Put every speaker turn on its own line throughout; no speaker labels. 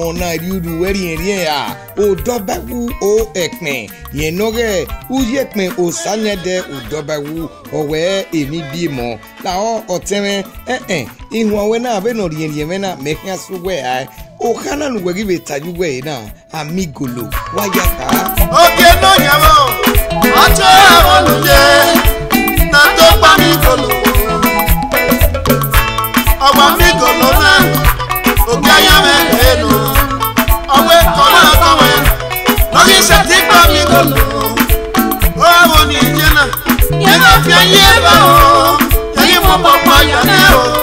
mona riudu weri ya Odeobaiwu.O.Ekpen yenoge Uyiekpen Osayande Odeobaiwu Evbinbiemo la oteme inwawe na beno rienrieme na mehia suwe ai okana nuwegi betayuwe na amigolo wayaka
oke no nyamo acho awoluje na to pa migolo awa migolo na oke ayame eno awe kona kawe nogi se ti pa migolo o awoni jena yena fi ayeba o yayi mo pa yana o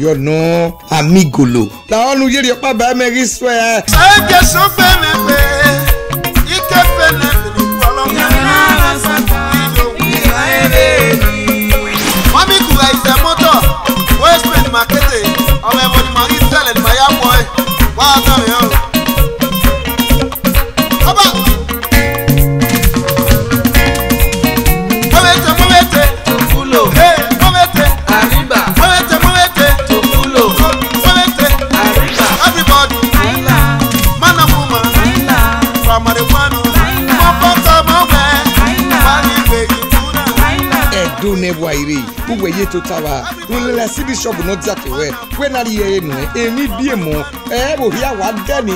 you know amigolo la onu yeri opa ba me ri so e
ke so pe me pe ike pe na ni kwalo na saka ira ere mami ku ga ise moto we spend market o me body mari sell and my boy wa ta me o aba momete fulo hey momete arriba momete everybody, man and woman, from the one
do never iri uwe ye to tawa ulela city shop no jakewe when ari ye no Evbinbiemo bo hia wa dani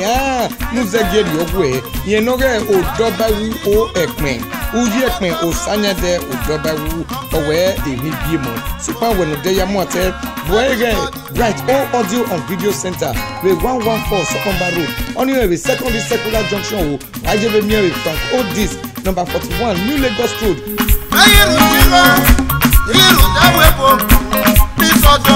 nuzegeri ogwe ye no ge Odeobaiwu.O.Ekpen Uyiekpen Osayande Odeobaiwu Evbinbiemo sipa wenu de ya mote boyege bright all audio and video center we 114 Sakpoba road on your secondary secular junction ajebe near from old disc number 41 New Lagos Road.
Iru dawe po, mi sojo